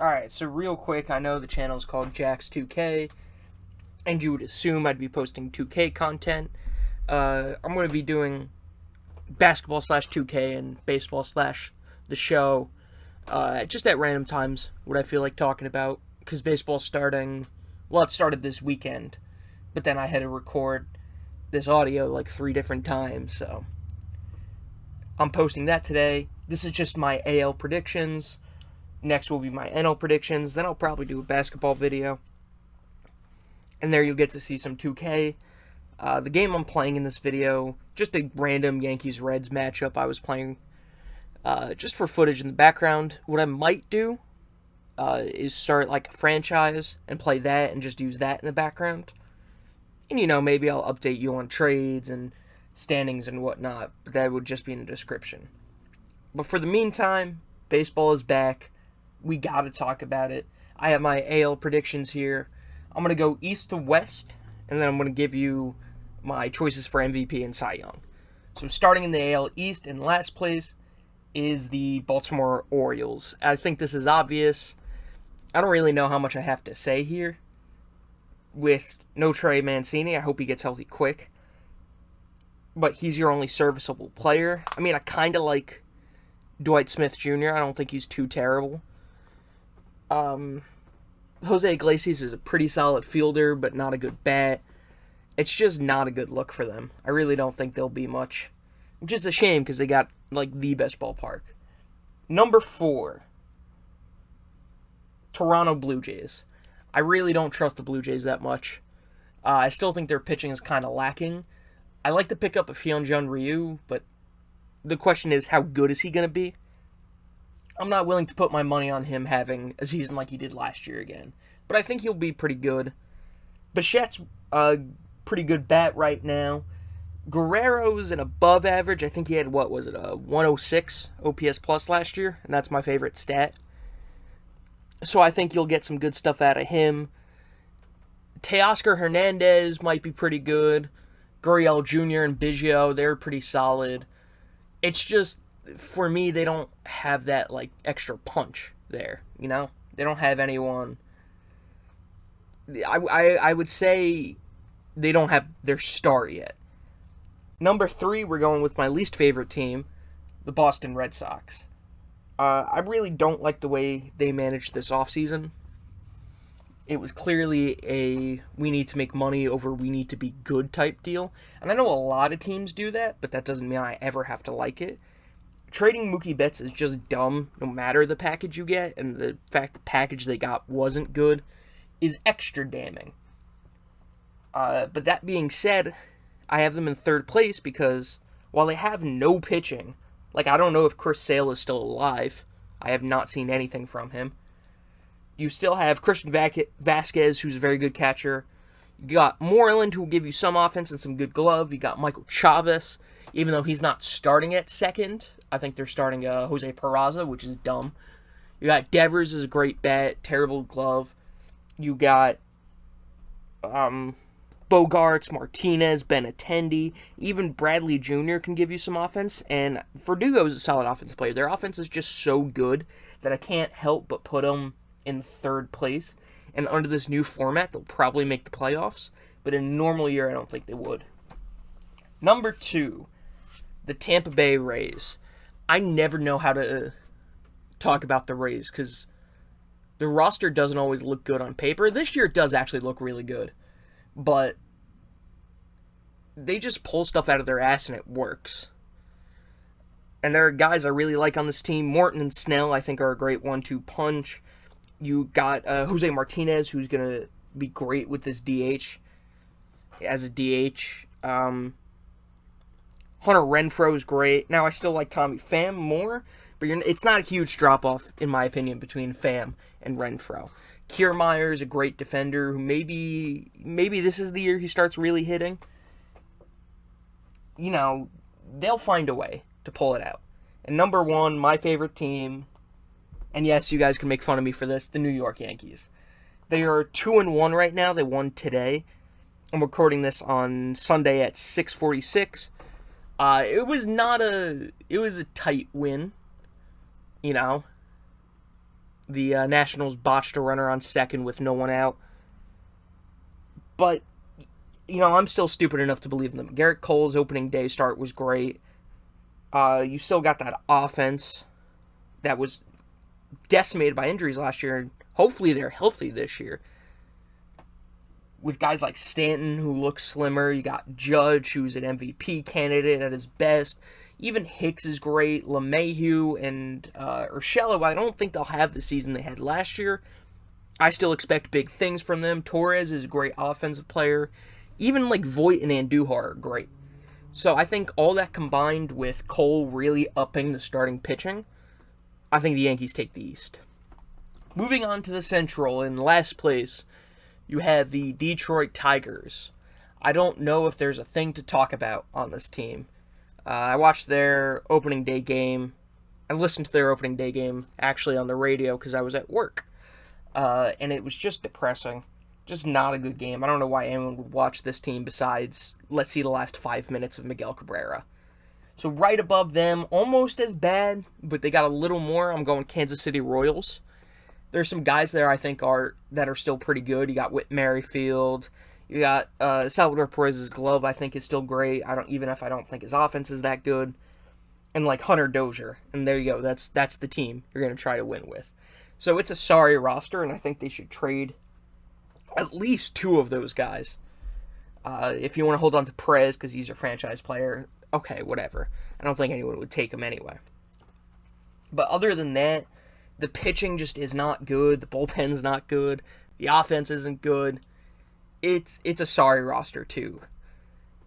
Alright, so real quick, I know the channel is called Jaxx 2K, and you would assume I'd be posting 2K content. I'm going to be doing basketball slash 2K and baseball slash the show, just at random times, what I feel like talking about, because baseball's starting, well, it started this weekend, but then I had to record this audio like 3 different times, so I'm posting that today. This is just my AL predictions. Next will be my NL predictions. Then I'll probably do a basketball video. And there you'll get to see some 2K. The game I'm playing in this video, just a random Yankees-Reds matchup I was playing just for footage in the background. What I might do is start like a franchise and play that and just use that in the background. And, you know, maybe I'll update you on trades and standings and whatnot, but that would just be in the description. But for the meantime, baseball is back. We gotta talk about it. I have my AL predictions here. I'm gonna go east to west, and then I'm gonna give you my choices for MVP and Cy Young. So starting in the AL East, in last place is the Baltimore Orioles. I think this is obvious. I don't really know how much I have to say here. With no Trey Mancini, I hope he gets healthy quick. But he's your only serviceable player. I mean, I kind of like Dwight Smith Jr. I don't think he's too terrible. Jose Iglesias is a pretty solid fielder, but not a good bat. It's just not a good look for them. I really don't think they'll be much. Which is a shame, because they got, like, the best ballpark. Number 4. Toronto Blue Jays. I really don't trust the Blue Jays that much. I still think their pitching is kind of lacking. I like to pick up a Hyunjin Ryu, but the question is, how good is he going to be? I'm not willing to put my money on him having a season like he did last year again. But I think he'll be pretty good. Bichette's a pretty good bat right now. Guerrero's an above average. I think he had, what was it, a 106 OPS plus last year? And that's my favorite stat. So I think you'll get some good stuff out of him. Teoscar Hernandez might be pretty good. Gurriel Jr. and Biggio, they're pretty solid. It's just, for me, they don't have that, like, extra punch there, you know? They don't have anyone. I would say they don't have their star yet. Number 3, we're going with my least favorite team, the Boston Red Sox. I really don't like the way they managed this offseason. It was clearly a we need to make money over we need to be good type deal. And I know a lot of teams do that, but that doesn't mean I ever have to like it. Trading Mookie Betts is just dumb, no matter the package you get, and the fact the package they got wasn't good is extra damning. But that being said, I have them in third place because while they have no pitching, like I don't know if Chris Sale is still alive. I have not seen anything from him. You still have Christian Vasquez, who's a very good catcher. You got Moreland, who will give you some offense and some good glove. You got Michael Chavez, even though he's not starting at second. I think they're starting Jose Peraza, which is dumb. You got Devers is a great bat, terrible glove. You got Bogarts, Martinez, Benintendi, even Bradley Jr. can give you some offense, and Verdugo is a solid offensive player. Their offense is just so good that I can't help but put them in third place. And under this new format, they'll probably make the playoffs, but in a normal year, I don't think they would. Number 2, the Tampa Bay Rays. I never know how to talk about the Rays because the roster doesn't always look good on paper. This year it does actually look really good, but they just pull stuff out of their ass and it works. And there are guys I really like on this team. Morton and Snell, I think, are a great 1-2 punch. You got Jose Martinez, who's going to be great with this DH. As a DH. Hunter Renfroe's great. Now, I still like Tommy Pham more, but it's not a huge drop-off, in my opinion, between Pham and Renfroe. Kiermaier is a great defender who maybe this is the year he starts really hitting. You know, they'll find a way to pull it out. And number 1, my favorite team, and yes, you guys can make fun of me for this, the New York Yankees. They are 2-1 right now. They won today. I'm recording this on Sunday at 6:46. It was a tight win, you know. The Nationals botched a runner on second with no one out. But, I'm still stupid enough to believe in them. Garrett Cole's opening day start was great. You still got that offense that was decimated by injuries last year. Hopefully they're healthy this year. With guys like Stanton, who looks slimmer. You got Judge, who's an MVP candidate at his best. Even Hicks is great. LeMahieu and Urshela, I don't think they'll have the season they had last year. I still expect big things from them. Torres is a great offensive player. Even like Voit and Andujar are great. So I think all that combined with Cole really upping the starting pitching, I think the Yankees take the East. Moving on to the Central, in last place, you have the Detroit Tigers. I don't know if there's a thing to talk about on this team. I watched their opening day game. I listened to their opening day game actually on the radio because I was at work. And it was just depressing. Just not a good game. I don't know why anyone would watch this team besides, let's see the last 5 minutes of Miguel Cabrera. So right above them, almost as bad, but they got a little more. I'm going Kansas City Royals. There's some guys there I think that are still pretty good. You got Whit Merrifield. You got Salvador Perez's glove I think is still great. Even if I don't think his offense is that good. And like Hunter Dozier. And there you go. That's the team you're going to try to win with. So it's a sorry roster, and I think they should trade at least 2 of those guys. If you want to hold on to Perez because he's your franchise player, okay, whatever. I don't think anyone would take him anyway. But other than that, the pitching just is not good. The bullpen's not good. The offense isn't good. It's a sorry roster, too.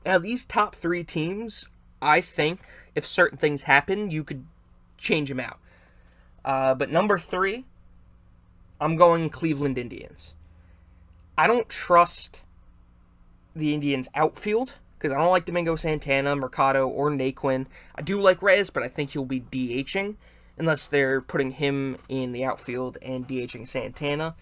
Now, these top 3 teams, I think, if certain things happen, you could change them out. But number 3, I'm going Cleveland Indians. I don't trust the Indians' outfield because I don't like Domingo Santana, Mercado, or Naquin. I do like Reyes, but I think he'll be DHing unless they're putting him in the outfield and DHing Santana.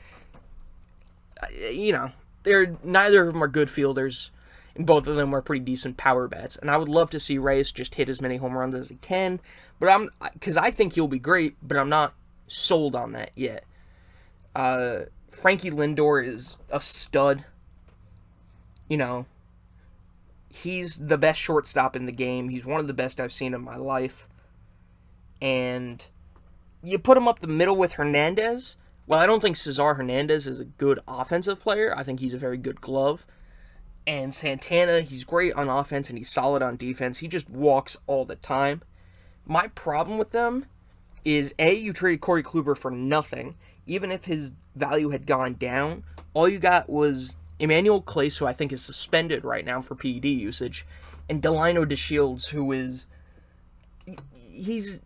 Neither of them are good fielders, and both of them are pretty decent power bats. And I would love to see Reyes just hit as many home runs as he can, because I think he'll be great, but I'm not sold on that yet. Frankie Lindor is a stud. He's the best shortstop in the game. He's one of the best I've seen in my life. And you put him up the middle with Hernandez. Well, I don't think Cesar Hernandez is a good offensive player. I think he's a very good glove. And Santana, he's great on offense and he's solid on defense. He just walks all the time. My problem with them is, A, you traded Corey Kluber for nothing. Even if his value had gone down, all you got was Emmanuel Clase, who I think is suspended right now for PED usage, and Delino DeShields, who is... He's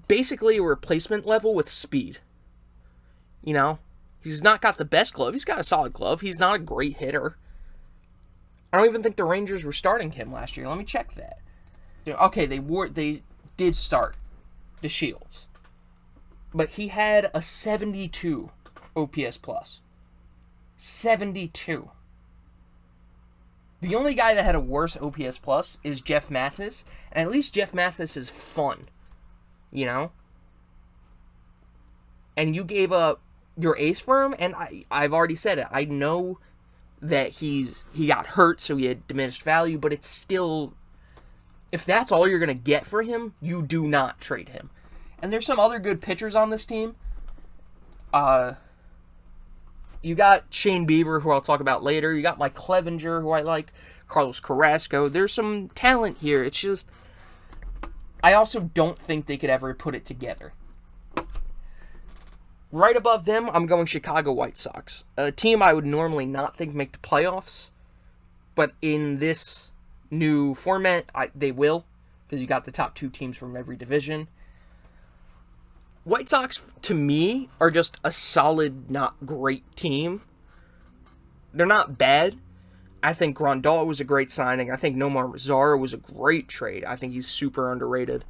basically a replacement level with speed. He's not got the best glove. He's got a solid glove. He's not a great hitter. I don't even think the Rangers were starting him last year. Let me check that. Okay, they did start DeShields. But he had a 72 OPS plus. 72. The only guy that had a worse OPS plus is Jeff Mathis. And at least Jeff Mathis is fun. And you gave up your ace for him. And I've already said it. I know that he got hurt, so he had diminished value. But it's still... If that's all you're going to get for him, you do not trade him. And there's some other good pitchers on this team. You got Shane Bieber, who I'll talk about later. You got Mike Clevenger, who I like. Carlos Carrasco. There's some talent here. It's just... I also don't think they could ever put it together. Right above them, I'm going Chicago White Sox. A team I would normally not think make the playoffs. But in this new format, they will. Because you got the top 2 teams from every division. White Sox, to me, are just a solid, not great team. They're not bad. I think Grandal was a great signing. I think Nomar Mazara was a great trade. I think he's super underrated.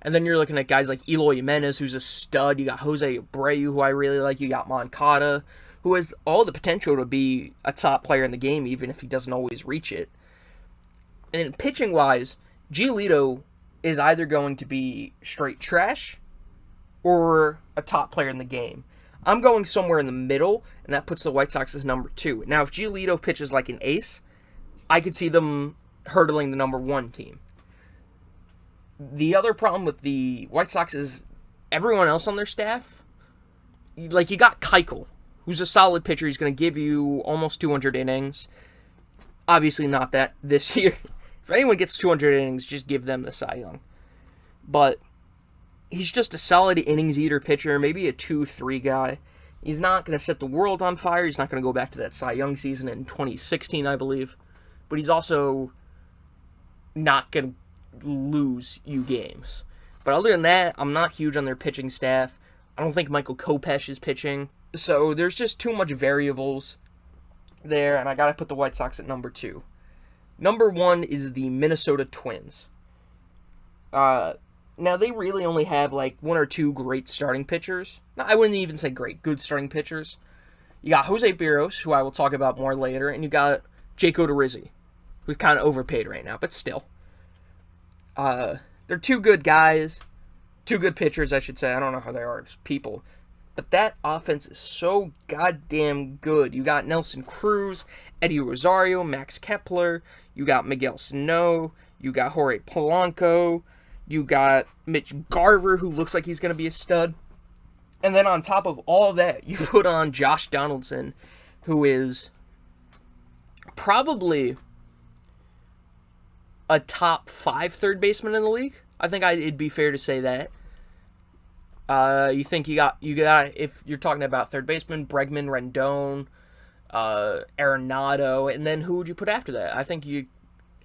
And then you're looking at guys like Eloy Jimenez, who's a stud. You got Jose Abreu, who I really like. You got Moncada, who has all the potential to be a top player in the game, even if he doesn't always reach it. And pitching-wise, Giolito is either going to be straight trash or a top player in the game. I'm going somewhere in the middle, and that puts the White Sox as number 2. Now, if Giolito pitches like an ace, I could see them hurdling the number 1 team. The other problem with the White Sox is everyone else on their staff. Like, you got Keuchel, who's a solid pitcher. He's going to give you almost 200 innings. Obviously not that this year. If anyone gets 200 innings, just give them the Cy Young. But he's just a solid innings eater pitcher, maybe a 2-3 guy. He's not going to set the world on fire. He's not going to go back to that Cy Young season in 2016, I believe. But he's also not going to lose you games. But other than that, I'm not huge on their pitching staff. I don't think Michael Kopech is pitching. So there's just too much variables there, and I got to put the White Sox at number 2. Number 1 is the Minnesota Twins. Now, they really only have like 1 or 2 great starting pitchers. No, I wouldn't even say great, good starting pitchers. You got Jose Berrios, who I will talk about more later, and you got Jake Odorizzi, who's kind of overpaid right now, but still. They're 2 good guys, 2 good pitchers, I should say. I don't know how they are as people. But that offense is so goddamn good. You got Nelson Cruz, Eddie Rosario, Max Kepler. You got Miguel Sano. You got Jorge Polanco. You got Mitch Garver, who looks like he's going to be a stud. And then on top of all that, you put on Josh Donaldson, who is probably a top 5 third baseman in the league. I think it'd be fair to say that. You think you got if you're talking about third baseman, Bregman, Rendon, Arenado, and then who would you put after that? I think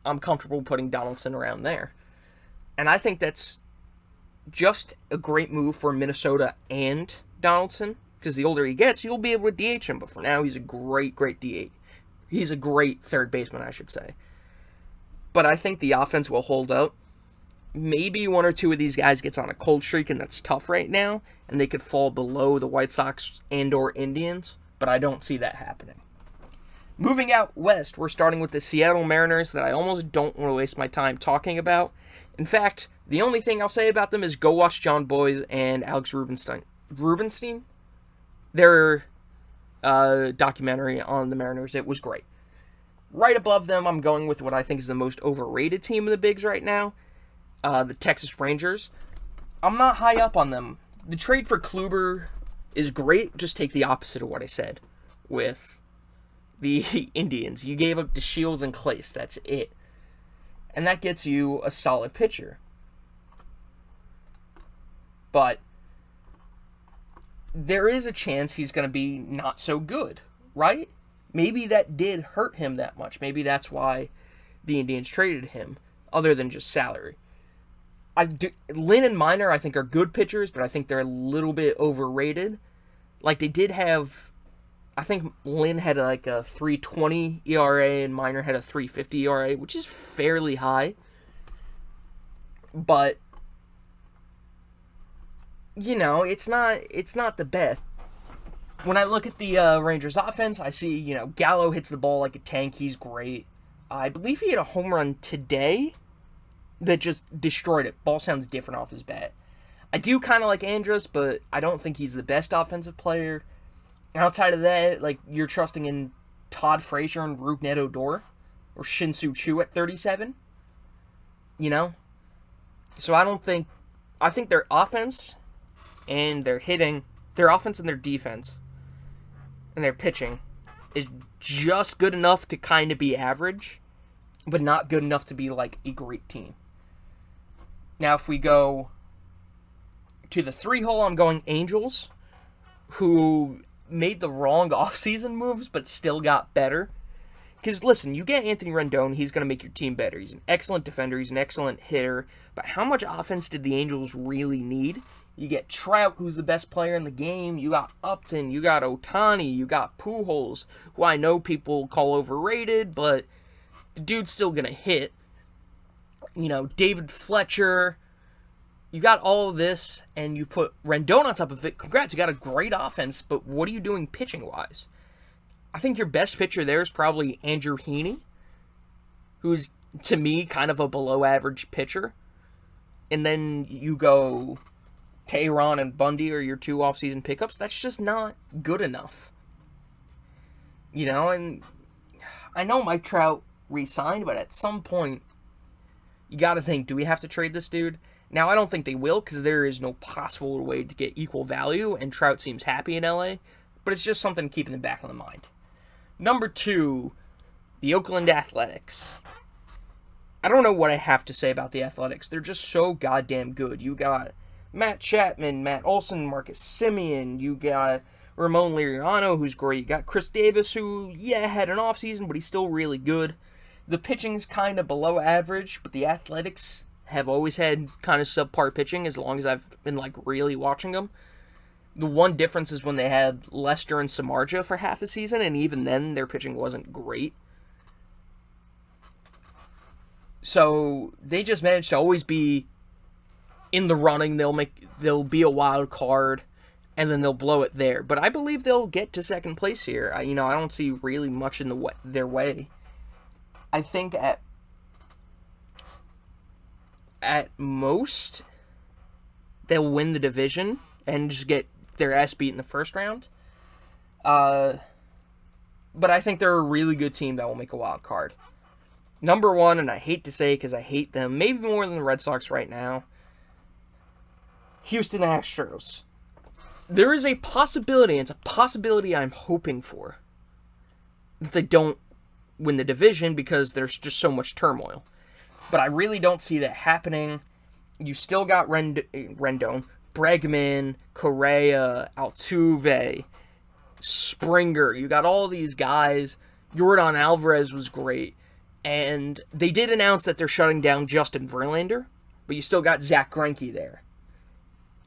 I'm comfortable putting Donaldson around there. And I think that's just a great move for Minnesota and Donaldson, because the older he gets, you'll be able to DH him. But for now, he's a great DH. He's a great third baseman, I should say. But I think the offense will hold up. Maybe 1 or 2 of these guys gets on a cold streak, and that's tough right now, and they could fall below the White Sox and or Indians, but I don't see that happening. Moving out west, we're starting with the Seattle Mariners that I almost don't want to waste my time talking about. In fact, the only thing I'll say about them is go watch John Boys and Alex Rubenstein. Their documentary on the Mariners. It was great. Right above them, I'm going with what I think is the most overrated team in the bigs right now. The Texas Rangers. I'm not high up on them. The trade for Kluber is great. Just take the opposite of what I said with the Indians. You gave up DeShields and Clace. That's it. And that gets you a solid pitcher. But there is a chance he's going to be not so good, right? Maybe that did hurt him that much. Maybe that's why the Indians traded him, other than just salary. Lynn and Minor, I think, are good pitchers, but I think they're a little bit overrated. Like, they did have, I think Lynn had like a 3.20 ERA and Minor had a 3.50 ERA, which is fairly high. But, you know, it's not the best. When I look at the Rangers offense, I see, Gallo hits the ball like a tank. He's great. I believe he hit a home run today that just destroyed it. Ball sounds different off his bat. I do kind of like Andrus, but I don't think he's the best offensive player. Outside of that, like, you're trusting in Todd Frazier and Rougned Odor or Shin-Soo Choo at 37. So I think their offense and their hitting, their offense and their defense and their pitching is just good enough to kind of be average, but not good enough to be like a great team. Now, if we go to the 3-hole, I'm going Angels, who made the wrong offseason moves, but still got better. Because, listen, you get Anthony Rendon, he's going to make your team better. He's an excellent defender, he's an excellent hitter. But how much offense did the Angels really need? You get Trout, who's the best player in the game. You got Upton, you got Ohtani, you got Pujols, who I know people call overrated, but the dude's still going to hit. David Fletcher. You got all of this, and you put Rendon on top of it. Congrats, you got a great offense, but what are you doing pitching-wise? I think your best pitcher there is probably Andrew Heaney, who's, to me, kind of a below-average pitcher. And then you go Tehran and Bundy are your 2 offseason pickups. That's just not good enough. You know, and I know Mike Trout re-signed, but at some point, you got to think, do we have to trade this dude? Now, I don't think they will, because there is no possible way to get equal value, and Trout seems happy in LA, but it's just something to keep in the back of the mind. Number 2, the Oakland Athletics. I don't know what I have to say about the Athletics. They're just so goddamn good. You got Matt Chapman, Matt Olson, Marcus Semien. You got Ramon Liriano, who's great. You got Chris Davis, who, had an offseason, but he's still really good. The pitching's kind of below average, but the Athletics have always had kind of subpar pitching as long as I've been, really watching them. The one difference is when they had Lester and Samardzija for half a season, and even then, their pitching wasn't great. So, they just managed to always be in the running. They'll be a wild card, and then they'll blow it there. But I believe they'll get to second place here. I don't see really much in their way. I think at most, they'll win the division and just get their ass beat in the first round. But I think they're a really good team that will make a wild card. Number 1, and I hate to say it because I hate them, maybe more than the Red Sox right now, Houston Astros. There is a possibility, and it's a possibility I'm hoping for, that they don't win the division because there's just so much turmoil. But I really don't see that happening. You still got Rendon, Bregman, Correa, Altuve, Springer. You got all these guys. Yordan Alvarez was great. And they did announce that they're shutting down Justin Verlander, but you still got Zach Greinke there.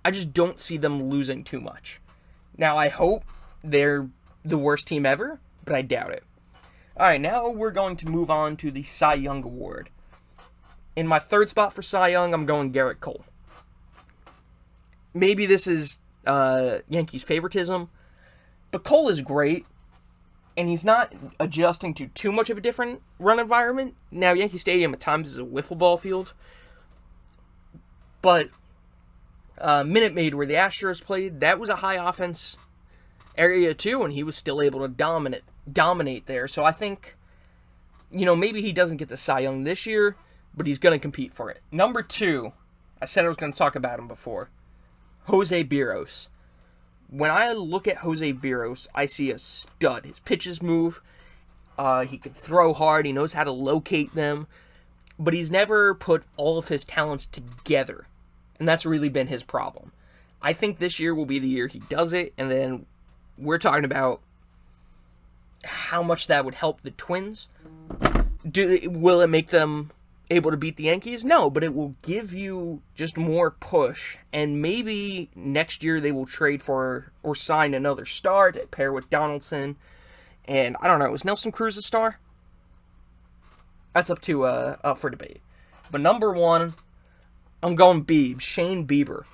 I just don't see them losing too much. Now, I hope they're the worst team ever, but I doubt it. Alright, now we're going to move on to the Cy Young Award. In my 3rd spot for Cy Young, I'm going Garrett Cole. Maybe this is Yankees favoritism, but Cole is great, and he's not adjusting to too much of a different run environment. Now, Yankee Stadium at times is a wiffle ball field, but Minute Maid, where the Astros played, that was a high offense area too, and he was still able to dominate there. So I think, maybe he doesn't get the Cy Young this year, but he's going to compete for it. Number 2, I said I was going to talk about him before, Jose Berrios. When I look at Jose Berrios, I see a stud. His pitches move. He can throw hard. He knows how to locate them. But he's never put all of his talents together. And that's really been his problem. I think this year will be the year he does it. And then we're talking about how much that would help the Twins. Will it make them able to beat the Yankees? No, but it will give you just more push, and maybe next year they will trade for or sign another star to pair with Donaldson, and I don't know, is Nelson Cruz a star? That's up for debate. But number 1, I'm going Shane Bieber.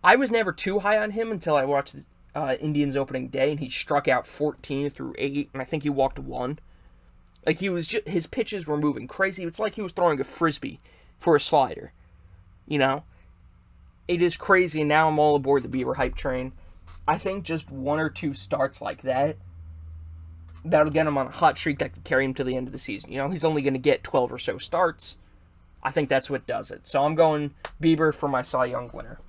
I was never too high on him until I watched Indians opening day, and he struck out 14 through 8, and I think he walked 1. His pitches were moving crazy. It's like he was throwing a frisbee for a slider. It is crazy, and now I'm all aboard the Bieber hype train. I think just 1 or 2 starts like that, that'll get him on a hot streak that could carry him to the end of the season. He's only going to get 12 or so starts. I think that's what does it. So I'm going Bieber for my Cy Young winner.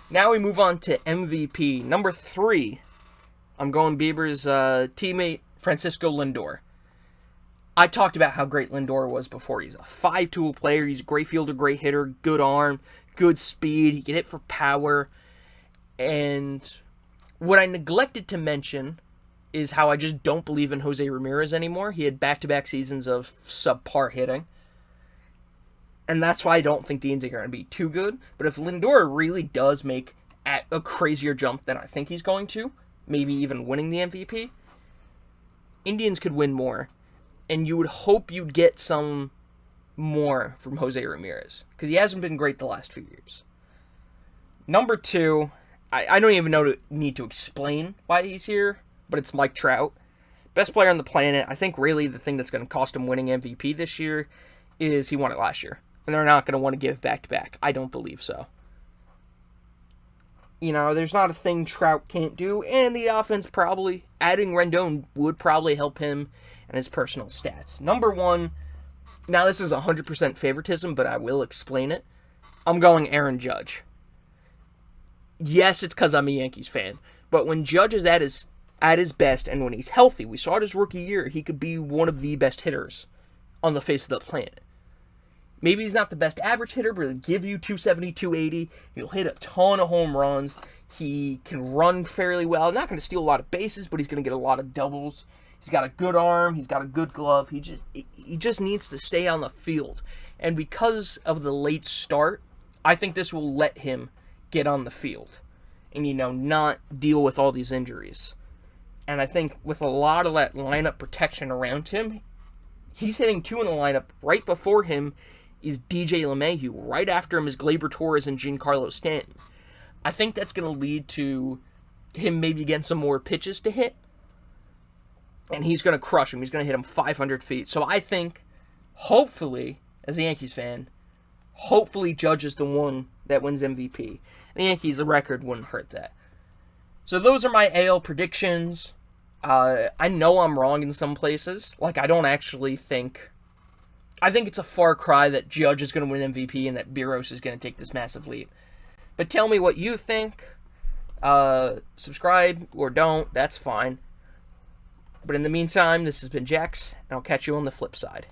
Now we move on to MVP. Number 3, I'm going Bieber's teammate, Francisco Lindor. I talked about how great Lindor was before. He's a 5-tool player. He's a great fielder, great hitter, good arm, good speed. He can hit for power. And what I neglected to mention is how I just don't believe in Jose Ramirez anymore. He had back-to-back seasons of subpar hitting. And that's why I don't think the Indians are going to be too good. But if Lindor really does make a crazier jump than I think he's going to, maybe even winning the MVP, Indians could win more. And you would hope you'd get some more from Jose Ramirez, because he hasn't been great the last few years. Number 2, I don't even need to explain why he's here, but it's Mike Trout. Best player on the planet. I think really the thing that's going to cost him winning MVP this year is he won it last year. And they're not going to want to give back-to-back. I don't believe so. You know, there's not a thing Trout can't do, and the offense probably, adding Rendon would probably help him and his personal stats. Number one, now this is 100% favoritism, but I will explain it. I'm going Aaron Judge. Yes, it's because I'm a Yankees fan, but when Judge is at his best and when he's healthy, we saw it his rookie year, he could be one of the best hitters on the face of the planet. Maybe he's not the best average hitter, but he'll give you 270, 280. He'll hit a ton of home runs. He can run fairly well. Not going to steal a lot of bases, but he's going to get a lot of doubles. He's got a good arm. He's got a good glove. He just needs to stay on the field. And because of the late start, I think this will let him get on the field and, you know, not deal with all these injuries. And I think with a lot of that lineup protection around him, he's hitting 2 in the lineup. Right before him is DJ LeMahieu. Right after him is Gleyber Torres and Giancarlo Stanton. I think that's going to lead to him maybe getting some more pitches to hit. And he's going to crush him. He's going to hit him 500 feet. So I think, hopefully, as a Yankees fan, hopefully Judge is the one that wins MVP. The Yankees' record wouldn't hurt that. So those are my AL predictions. I know I'm wrong in some places. Like, I don't actually think... I think it's a far cry that Judge is going to win MVP and that Biros is going to take this massive leap. But tell me what you think. Subscribe or don't. That's fine. But in the meantime, this has been Jaxx, and I'll catch you on the flip side.